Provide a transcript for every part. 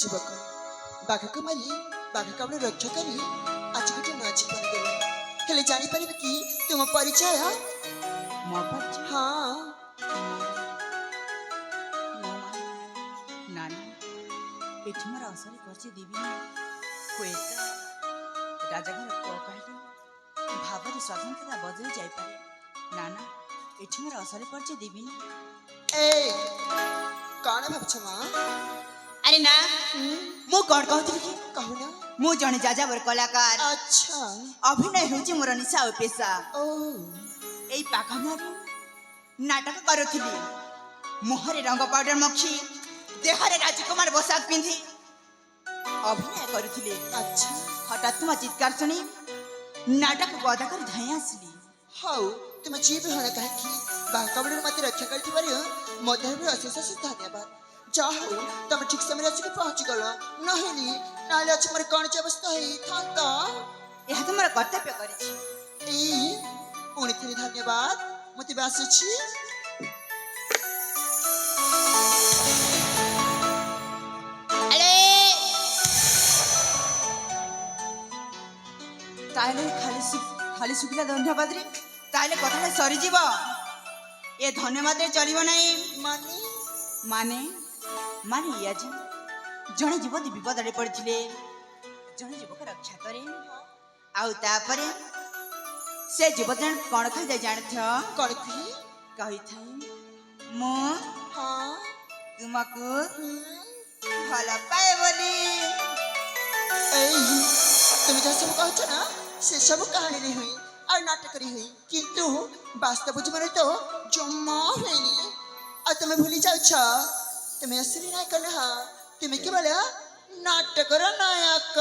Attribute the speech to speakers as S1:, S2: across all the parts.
S1: ଯୁବକ ବାଘକୁ ମାରି ବାଘ କାମୁଡି ରକ୍ଷା କରି ଆଜି ଗୋଟେ ନୂଆ ଜୀବନ ଦେଲେ। ହେଲେ ଜାଣିପାରିବେ କି ତୁମ ପରିଚୟ?
S2: ମୋ ପରିଚୟ?
S1: ହଁ
S2: ନାନା ଏଠି ମୋର ଅସଲି ପରିଚୟ ଦେବିନି। ହୁଏତ ରାଜାଘର ପୁଅ କହିଲେ ଭାବରେ ସ୍ୱାଧୀନତା ବଦଳି ଯାଇପାରେ। ନାନା ଏଠି ମୋର ଅସଲି ପରିଚୟ ଦେବିନି।
S1: ଏ କଣ ଭାବୁଛ ମା?
S2: ଆରେ ନା ମୁଁ କଣ କହୁଥିଲି କି
S1: କହୁନ।
S2: ମୁଁ ଜଣେ ଯାଯାବର କଳାକାର।
S1: ଆଚ୍ଛା।
S2: ଅଭିନୟ ହେଉଛି ମୋର ନିଶା ଓ ପେଶା।
S1: ଓ
S2: ଏଇ ପାଖ ଗାଁରେ ନାଟକ କରୁଥିଲି। ମୁହଁରେ ରଙ୍ଗ ପାଉଡର ମଖି ଦେହରେ ରାଜକୁମାର ପୋଷାକ ପିନ୍ଧି ଅଭିନୟ କରୁଥିଲି।
S1: ଆଚ୍ଛା
S2: ହଠାତ୍ ତୁମ ଚିତ୍କାର ଶୁଣି ନାଟକକୁ ଅଧା କରି ଧାଇଁ ଆସିଲି।
S1: ହଉ ତୁମେ ଯିଏ ବି ହଣ କାହିଁକି ବାଘ କାମୁଡିରୁ ମୋତେ ରକ୍ଷା କରିଥିବାରୁ ମୋ ଦେହରୁ ଅଶେଷ ଅଶେଷ ଧନ୍ୟବାଦ। ଯାହା ହଉ ତମେ ଠିକ ସମୟରେ ଆସିକି ପହଞ୍ଚିଗଲ। ନହେଲେ ଅଛି ମୋର କଣ ଯେ ଅବସ୍ଥା ହେଇଥାନ୍ତା।
S2: ଏହା ତ ମୋର କର୍ତ୍ତବ୍ୟ କରିଛି।
S1: ଏଇ ପୁଣି ଥରେ ଧନ୍ୟବାଦ। ମୁଁ ତେବେ ଆସୁଛି।
S2: ତାହେଲେ ଖାଲି ଶୁଖିଲା ଧନ୍ୟବାଦରେ ତାହେଲେ କଥାଟା ସରିଯିବ। ଏ ଧନ୍ୟବାଦରେ ଚଳିବ ନାହିଁ। ମାନେ ମାନେ ଇଏ ଯେ ଜଣେ ଯୁବତୀ ବିପଦରେ ପଡ଼ିଥିଲେ ଜଣେ ଯୁବକ ରକ୍ଷା କରେ। ଆଉ ତାପରେ ସେ ଯୁବତୀ କ'ଣ କହିଥାଏ ଜାଣିଥ?
S1: କଣ କି?
S2: କହିଥାଏ ମୁଁ
S1: ହଁ
S2: ତୁମକୁ ଭଲ ପାଏ ବୋଲି।
S1: ଏଇ তুমি যা সব কହୁଛ না সেসব কাহিনী হুই আর নাটকরে হুই, কিন্তু বাস্তব জীবনে তো জমা হয়নি। আর তুমি ভুলি যাচ্ছ তুমি আসলে নায়ক না, তুমি কেবল নাটকর নায়ক।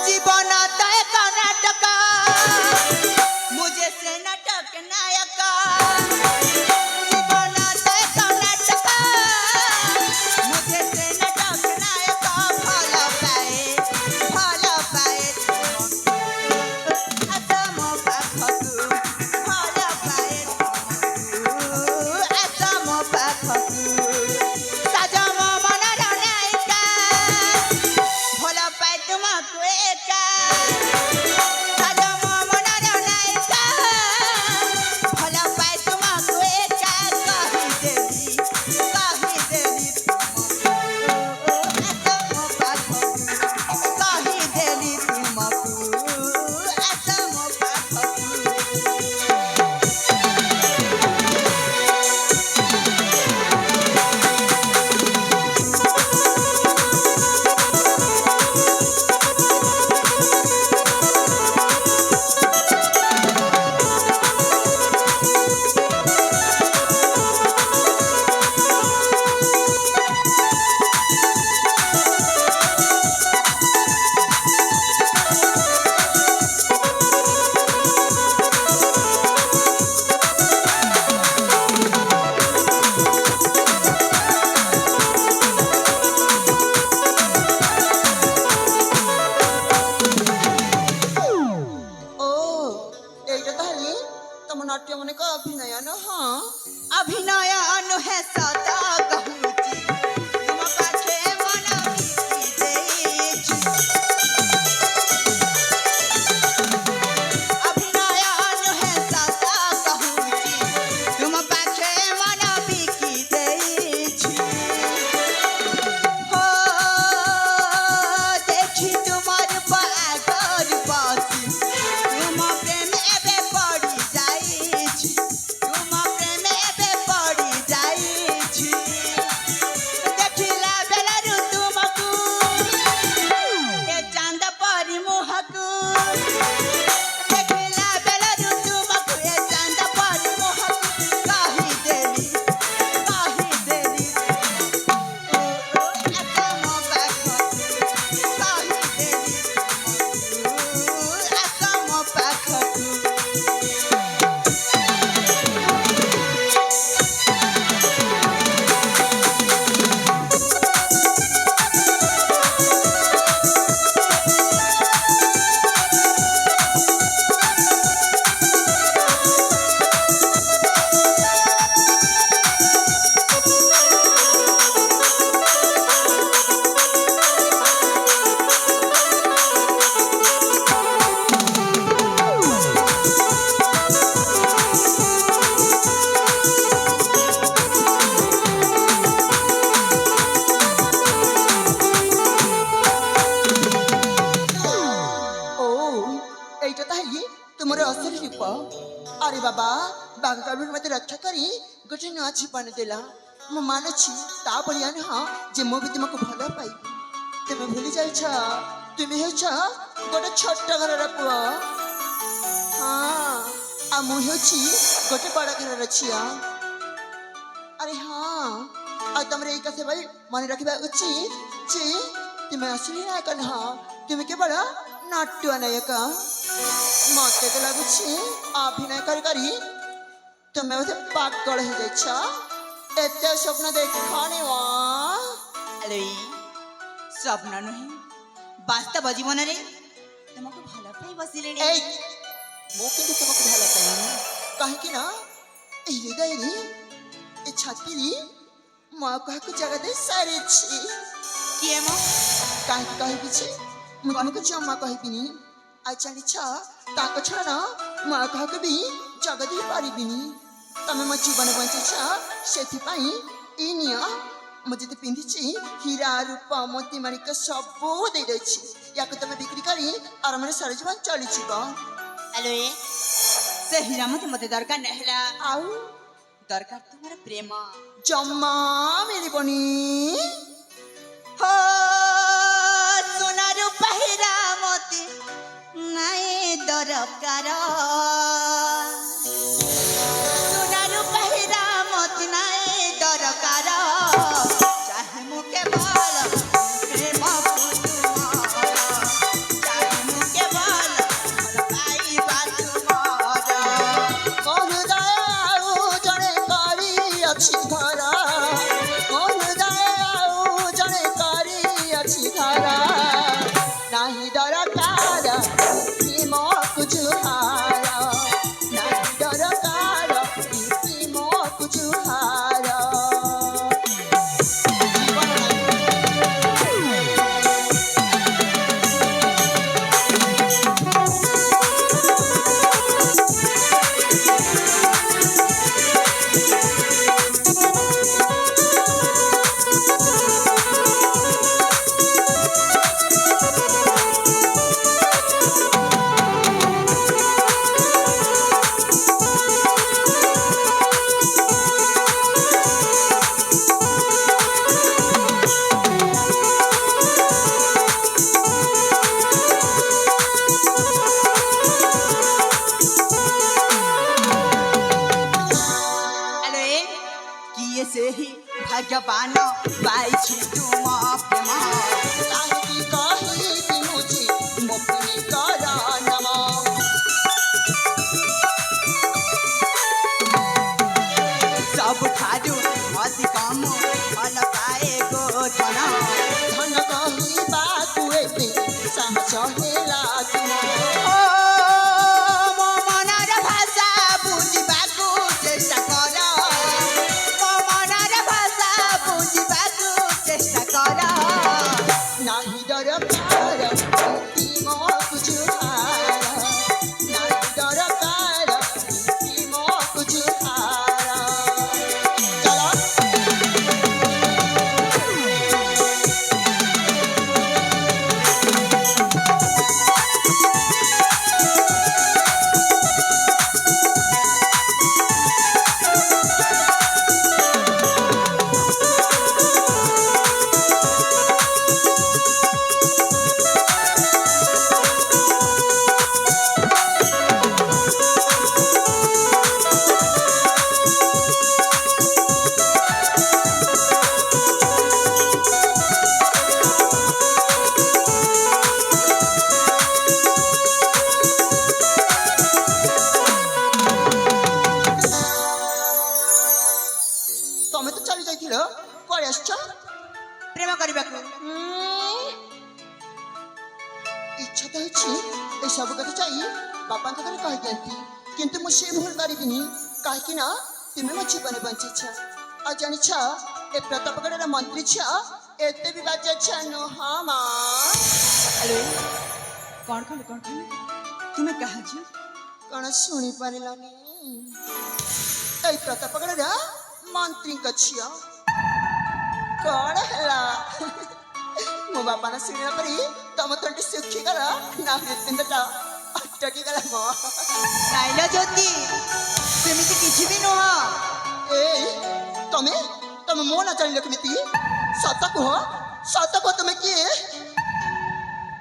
S2: জীবন তো এক নাটক, মুঝে সে নাটক নায়ক। জীবন তো এক নাটক, মুঝে সে নাটক নায়ক। ভাল পায়ে আসাম পাখকু, ভাল পায়ে আসাম পাখকু। সাজা মো মনর নায়িকা, ভাল পায়ে তোমাকু একা। সাজা মো মনর নায়িকা, ভাল পায়ে তোমাকু একা। কহিদেলি আসাম পাখকু, কহিদেলি তুমকু আসাম পাখকু।
S1: ও এইটা তাহলে তোমার নাট্য মনে কর অভিনয় না? হ্যাঁ
S2: अभिनय नुहे सत कहूची, तुम पाछे मन बिकी देइछु। अभिनय नुहे सत कहूची, तुम पाछे मन बिकी देइछु। हो देखी तुमर पागर बसी, तुम प्रेम एबे पड़ी जाइछि। तुम प्रेम एबे पड़ी जाइछि।
S1: ও এইটা তাহলে তোমার আসল রূপ। আরে বাবা বাঘকাবির মধ্যে রক্ষা করি গোটে নୂଆ ଜୀବନ ଦେଲା। ମୁଁ ମାନୁଛି ତାପରେ ନୁହଁ ଯେ ମୁଁ ବି ତୁମକୁ ଭଲ ପାଇବି। ତୁମେ ଭୁଲି ଯାଇଛ ତୁମେ ହେଉଛ ଗୋଟେ ଛୋଟ ଘରର ପୁଅ। ହଁ ଆଉ ମୁଁ ହେଉଛି ଗୋଟେ ବଡ଼ ଘରର ଝିଅ। ଆରେ ହଁ ଆଉ ତମର ଏଇ କଥା ଭାଇ ମନେ ରଖିବା ଉଚିତ ଯେ ତୁମେ ଆସିଲି ନାୟକ ନୁହଁ, ତୁମେ କେବଳ ନାଟ୍ୟ ନାୟକ। ମତେ ତ ଲାଗୁଛି ଅଭିନୟ କରି କରି ତୁମେ ବୋଧେ ପାଗଳ ହେଇଯାଇଛ। ଏତେ ସ୍ୱପ୍ନ ଦେଖନି ମ।
S2: ଆଲୋ ସ୍ୱପ୍ନ ନୁହେଁ, ବାସ୍ତବ ଜୀବନରେ ତୁମକୁ ଭଲ ପାଇ ବସିଲେଣି।
S1: ଏଇ ମୁଁ କିନ୍ତୁ ତୁମକୁ ଭଲ ପାଇନି, କାହିଁକି ନା ଏଇ ହୃଦୟରେ ଏ ଛାତିରେ ମୁଁ ଆଉ କାହାକୁ ଜାଗା ଦେଇ ସାରିଛି।
S2: କିଏ ମ?
S1: କାହିଁକି କହିବି ଯେ ମୁଁ ତୁମକୁ ଜମା କହିବିନି। ଆଉ ଜାଣିଛ ତାଙ୍କ ଛଡ଼ା ନା ମୁଁ ଆଉ କାହାକୁ ବି ଜାଗା ଦେଇ ପାରିବିନି। ତମେ ମୋ ଜୀବନ ବଞ୍ଚିଛ, ସେଥିପାଇଁ ଏଇ ନିଅ ମୁଁ ଯଦି ପିନ୍ଧିଛି ହୀରା ରୂପ ମୋତି ମାଣିକ ସବୁ ଦେଇଦେଇଛି। ୟାକୁ ତମେ ବିକ୍ରି କରି ଆରାମରେ ସାରା ଜୀବନ ଚଳିଯିବ।
S2: ଆଲୋ ସେ ହୀରା ମତେ ଦରକାର ନାହିଁ ହେଲା।
S1: ଆଉ
S2: ଦରକାର ତୁମର ପ୍ରେମ।
S1: ଜମା ମିଳିବନି।
S2: हो सोना रूपा हीरा मोती नहीं दरकार। सोना रूपा हीरा मोती नहीं दरकार। चाहे मु केवल प्रेम तुमर, चाहे मु केवल भल पाइबा तुमर।
S1: ମୋ ହୃଦୟ ଆଉ ଜଣେ କରି ଅଛି ଘର। ମୋ ହୃଦୟ ଆଉ ଜଣେ କରି ଅଛି ଘର। ନାହିଁ ଦରକାର ପ୍ରେମକୁ ଜୁହାର, ନାହିଁ ଦରକାର ପ୍ରେମକୁ ଜୁହାର।
S2: अरे किए से ही भगवान पाइछि तुम प्रेम।
S1: କାହିଁକି କହିବି ମୁଝେ ମୋ ପ୍ରେମିକର ନାମ।
S2: ସବୁଠାରୁ ଅଧିକମ ଭଲ ପାଏ ଗୋଧନ।
S1: ଧନ କହିବାକୁ ଏବେ ସାହସ ହେଲା ତୁମ।
S2: ଓ ମୋ ମନର ଭାଷା ବୁଝିବାକୁ ଚେଷ୍ଟା କର। ମୋ ମନର ଭାଷା ବୁଝିବାକୁ ଚେଷ୍ଟା କର।
S1: ନାହିଁ ଦରକାର ପ୍ରେମକୁ ଜୁହାର, ନାହିଁ ଦରକାର ପ୍ରେମକୁ ଜୁହାର। ଚାଲ ତମେ ତ ଚାଲି ଯାଇଥିଲ, କୁଆଡ଼େ ଆସିଛ?
S2: ପ୍ରେମ କରିବାକୁ।
S1: ଇଚ୍ଛା ତ ହେଇଛି ଏସବୁ କଥା ଯାଇ ବାପାଙ୍କ ଘରେ କହିଦିଅନ୍ତି, କିନ୍ତୁ ମୁଁ ସେ ଭୁଲ କରିବିନି। କାହିଁକି ନା ତୁମେ ମୋ ଜୀବନ ବଞ୍ଚିଛ। ଆଉ ଜାଣିଛ ଏ ପ୍ରତାପଗଡ଼ର ମନ୍ତ୍ରୀ ଝିଅ ଏତେ ବି ବାଜେ ଝିଅ ନୁହଁ ମା।
S2: अरे कौन कौन तुम कहा जी
S1: कौन शुणी पारिलानी ए प्रतापगढ़ मंत्री छिया कौन है मो बापा ना शुणिला परी तम तंटी सुखी गला ना हृदपिंडटा अटकी गला मो
S2: नाइला ज्योति सेमिति किछि भी नुह
S1: ए तमे तमे मो ना जानिल केमिति सत कह तमे किए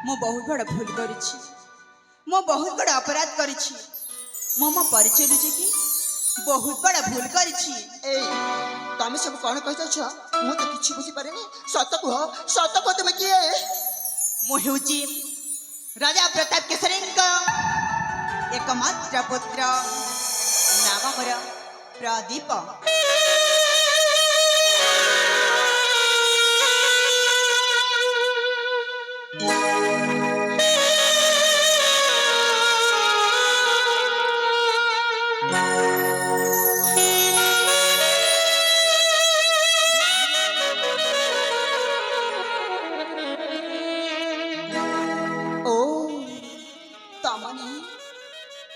S2: मो बहुत बड़ा भूल करिछि मो बहुत बड़ा अपराध करिछि मो परिचय लुचे कि बहुत बड़ा भूल करिछि
S1: ए तमे सब कौन कहि छ मु तो किछि बुझी पारेनी सत कह तमे किए
S2: मो हेउची राजा प्रताप केसरीଙ୍କ एकमात्र पुत्र नाम मोर प्रदीप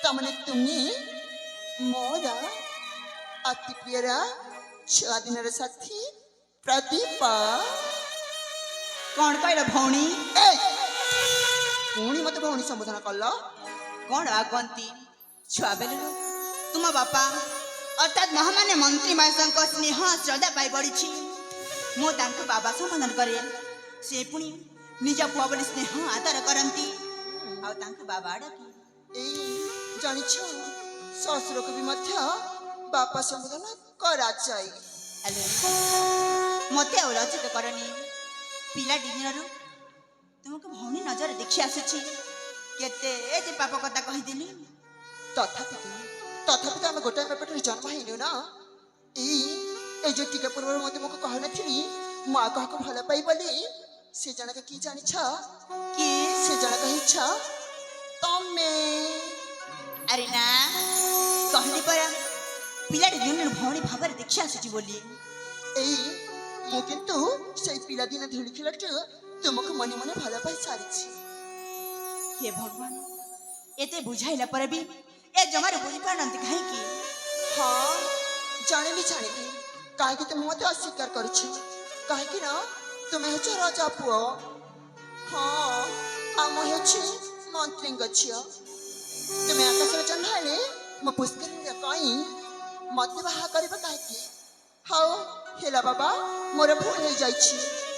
S1: तमने तुम्ही मोरा अति प्रियरा छुआ दिन साथी प्रदीप
S2: कौन कहल भौणी
S1: ए पुणी मत भौणी संबोधन कल
S2: कौन आगंती छुआ बेले तुम बापा अर्थात महामान्य मंत्री मायसंक स्नेह श्रद्धा पाई बढ़ी मो तांक बाबा संबोधन करे से पुणी निज पुआ बोली स्नेह आदर करती आ तांक बाबा डाकी
S1: जानी शशुर को भी मध्य बापा संबोधन करा जाए
S2: मत लज्जित करनी पिला दिन तुमको भौणी नजर देखी आसुची केते जे पाप कथा कहीदेली
S1: तथापि तो आम गोटाए पेपर जन्म हैनु ना ए जो टीका पूर्व मत मुझे कह नी माँ क्या भल पाई बोली से जनक कि जानी कि से जनक ही तमे
S2: अरे ना कहली परा पिला दिन भौणी भाव देखी आसुची बोली
S1: मु किंतु से पिला दिन धूली खेलट तुमको मने मने भल पाई सारी
S2: हे भगवान एते बुझाइला पर भी ए जमारे बुझी पारनती काहे की
S1: हाँ जानिली काहे कि तुम मते अस्वीकार करछ काहे कि ना तुम हेछ राजा पुओ हाँ आम हेछ मंत्री गछिया तुम आकाश जन्हाले म पुष्कर कई मत बाहा करबा काहे की हाओ हेला बाबा मोर भूल हो जाइछि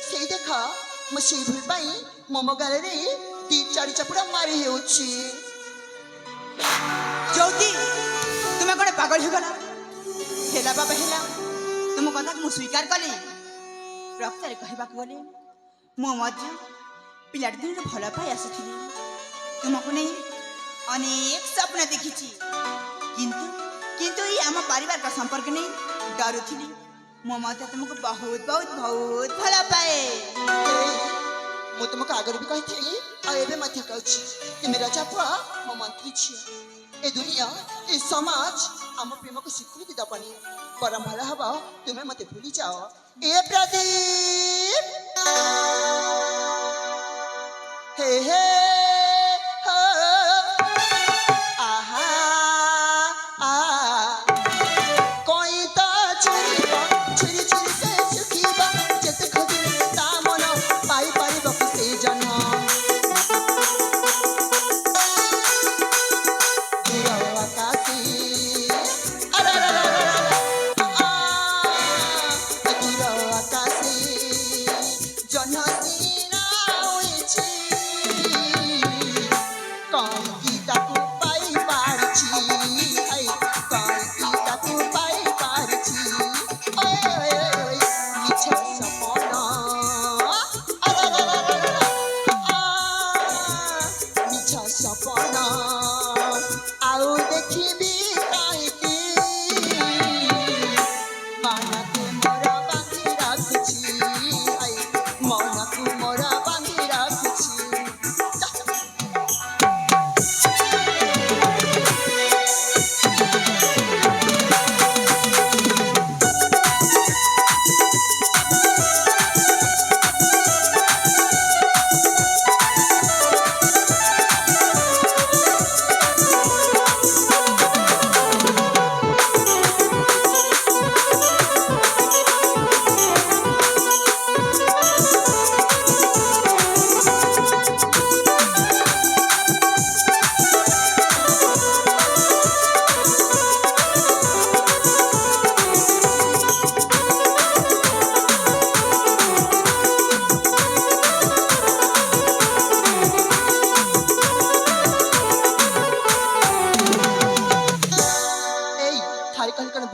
S1: सेई देखा म सेई भूल पाई मोमो गाले रे 3-4 चपुड़ा मारी हेउछि
S2: ज्योति तुम्हें कौन पागल हो गला हेला बाबा हेला तुम कथा मु स्वीकार कली रक्तरे कहबा गले मो मध्य पिला दिन भल पाई आसुथिली तुमको नहीं अनेक सपना देखिछि किंतु किंतु ये आम परिवार का संपर्क नहीं डरुथिली मो मध्य तुमको बहुत बहुत बहुत भल पाए
S1: मु तुमको आगर भी कही आ एबे मध्य कहछि तुम राजा पुआ मो मंत्री छी ए दुनिया ए समाज आम प्रेम को स्वीकृति दबनी परम भला हवा तुम्हें मत भूली जाओ ए प्रदीप हे हे आहा आ कोई तो छुरी से सुखीबा जत खोजी ता मन पाई पारिब से जन्म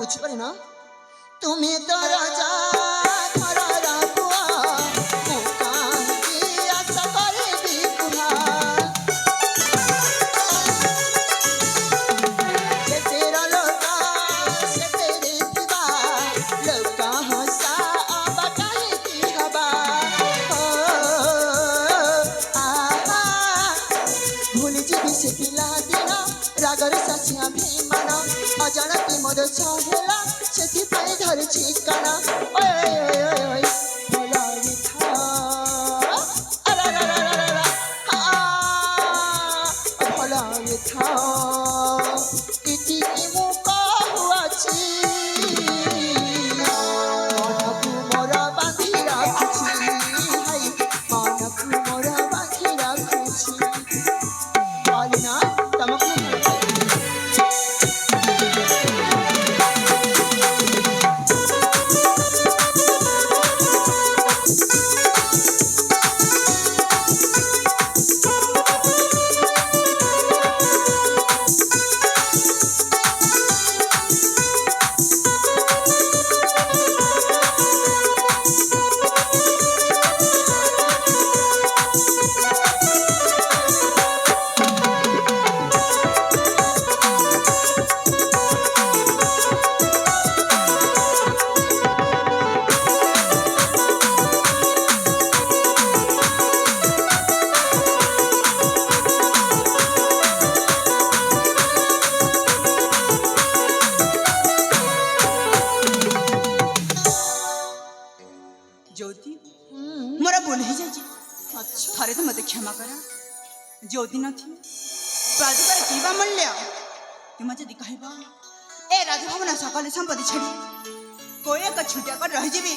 S1: বুঝতে না তুমি তো রাজা ধরা রাখুয়া মুখাঙ্কি আশা করে বিকুহা যে তেরা লোকা সে তেরে দিবা লোকা হসা আবা কাহে কি হবা আহা ভুলে যাবি সে পিলা দিন রাগর সাচিয়া ভীমান অজাଣତି মোর সহেলা ସେଥିପାଇଁ ଧରିଛି କାଣା ଓଏ ଓଏ ଭଲ ମିଠା ଆରାରାରାରା ଭଲ ମିଠା ଏତିକି ମୁଁ କହୁଅଛି ମନକୁ ମୋର ବାନ୍ଧି ରଖୁଛି ହାଇ ମନକୁ ମୋର ବାନ୍ଧି ରଖୁଛି କହିଲି ନା ତମକୁ ଭଲ ପାଏ।
S2: ଜ୍ୟୋତି ମୋର ଭୁଲ ହେଇଯାଇଛି
S1: ଆଚ୍ଛା
S2: ଥରେ ତ ମୋତେ କ୍ଷମା କର ଜ୍ୟୋତି ନଥିବେ ପାଦୁକାର କିବା ମୂଲ୍ୟ ତୁମେ ଯଦି କହିବ ଏ ରାଜଭବନ ସକଳ ସମ୍ପତ୍ତି ଛାଡ଼ି କୋଉ ଏକ ଛୋଟିଆ କରି ରହିଯିବି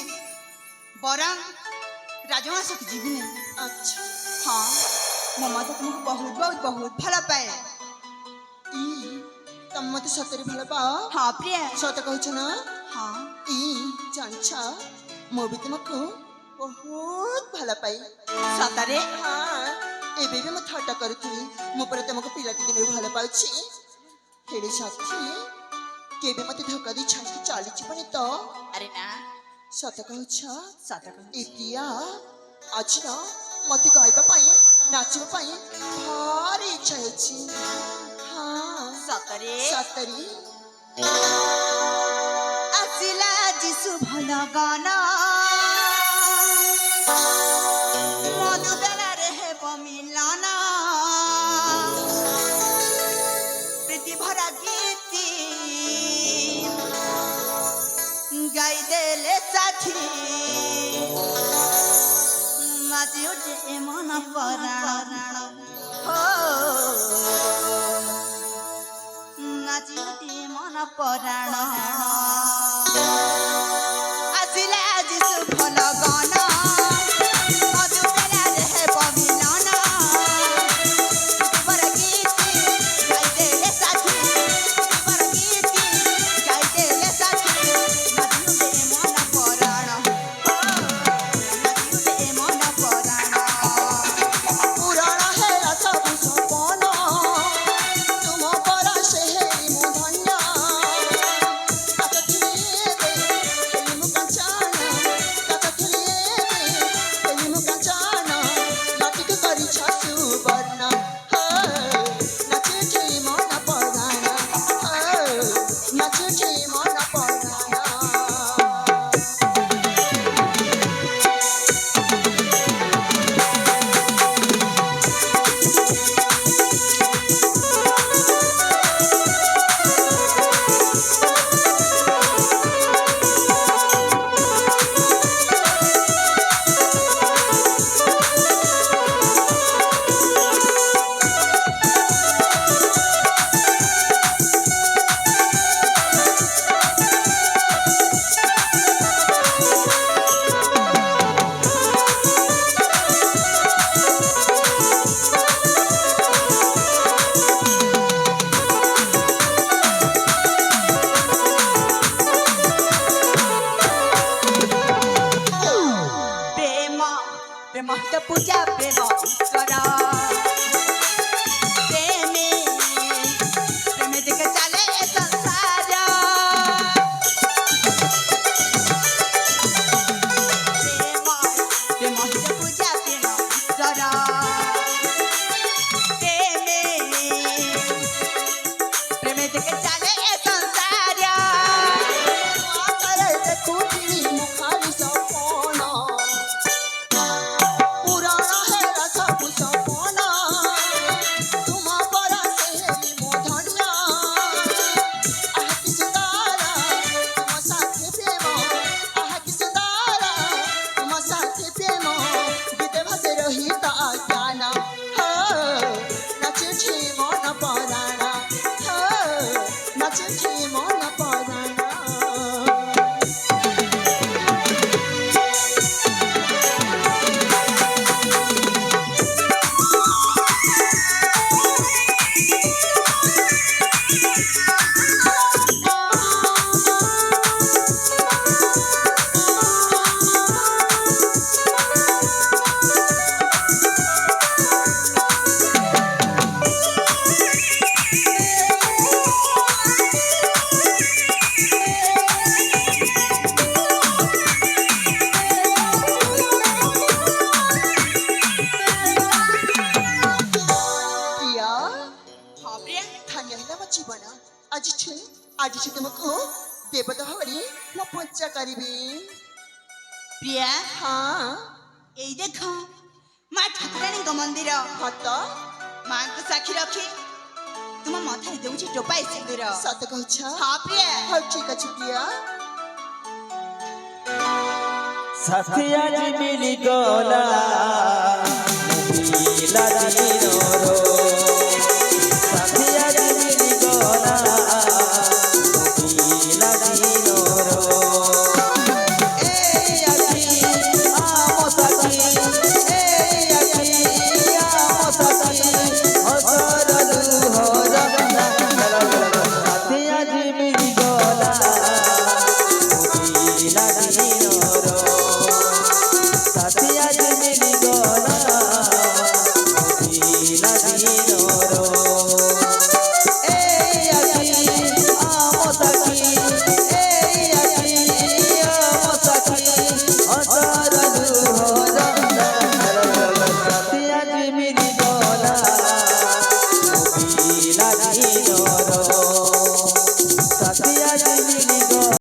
S2: ବରଂ ରାଜମାସକୁ ଯିବି ନାହିଁ
S1: ଆଚ୍ଛା
S2: ହଁ ମୋ ମତେ ତୁମକୁ ବହୁତ ବହୁତ ବହୁତ ଭଲ ପାଏ
S1: ଇ ତମେ ମତେ ସତରେ ଭଲ ପାଅ
S2: ହଁ ପ୍ରିୟା
S1: ସତ କହୁଛ ନା
S2: ହଁ
S1: ଇ ଜାଣିଛ ମୁଁ ବି ତୁମକୁ ବହୁତ ଭଲ ପାଇ
S2: ସତରେ
S1: ହଁ ଏବେ ବି ମୁଁ ଥଟ୍ଟା କରୁଥିଲି ମୁଁ ପରା ତୁମକୁ ପିଲାଟି ଦିନରୁ ଭଲ ପାଉଛି ହେଲେ ସାଥୀ କେବେ ମତେ ଧୋକା ଦେଇ ଛାଡ଼ିକି ଚାଲିଯିବନି ତ
S2: ଆରେ ନା
S1: ସତ କହୁଛ
S2: ସତ କହୁଛି
S1: ଏ ପ୍ରିୟା ଆଜି ନା ମତେ ଗାଇବା ପାଇଁ ନାଚିବା ପାଇଁ ଭାରି ଇଚ୍ଛା ହେଉଛି ହଁ
S2: ସତରେ
S1: ସତରେ
S2: ଆସିଲା ଯିଶୁ ଭଲ ଗାନ ମଧୁବେଳାରେ ହେବ ମିଲନ ପ୍ରୀତି ଭରା ଗୀତି ଗାଇଦେଲେ ସାଥୀ ମାଜି ଉଠେ ମନ ପରାଣ ହୋ নাচি উঠে মন পরাণ আসিলে আজি সুফল গণ মধুবেলারে হেব মিলন বর গীতি গাইদেলে সাথী বর গীতি গাইদেলে সাথী নাচি উঠে মন পরাণ নাচি উঠে মন পরাণ
S1: পুরাণ হেলা ସବୁ ସପନ ତୁମ ପରା ସେ ହେଇ ମୁଁ ଧନ୍ୟ ତାକ ଥିଲେ ଏବେ ହେଲି ମୁଁ କାଞ୍ଚନ ତାକ ଥିଲେ ଏବେ ହେଲି ମୁଁ କାଞ୍ଚନ ମାଟିକୁ କରିଛ ସୁବର୍ଣ୍ଣ ନାଚି ଉଠି ମନ ପରାଣ ନାଚି ଉଠି ମନ ପରାଣ চোখে মন পরানা প্রিয়া
S2: ହଁ ପ୍ରିୟା
S1: ଧନ୍ୟ ହେଲା ମୋ ଜୀବନ ଆଜିଠୁ ତୁମକୁ ଦେବତା ଭାବରେ ମୁଁ ପୂଜା କରିବି
S2: ପ୍ରିୟା
S1: ହଁ
S2: ଏଇ ଦେଖ ମା ଠାକୁରାଣୀଙ୍କ ମନ୍ଦିର
S1: ହତ
S2: ମାଙ୍କୁ ସାକ୍ଷୀ ରଖି ତୁମ ମଥାରେ ଦେଉଛି ଟୋପାଏ ସିନ୍ଦୁର
S1: ସତ କହୁଛ
S2: ହଁ ପ୍ରିୟା
S1: ହଉ ଠିକ ଅଛି ପ୍ରିୟା
S3: সাথী আজ মিলি গলা মিলা দিনর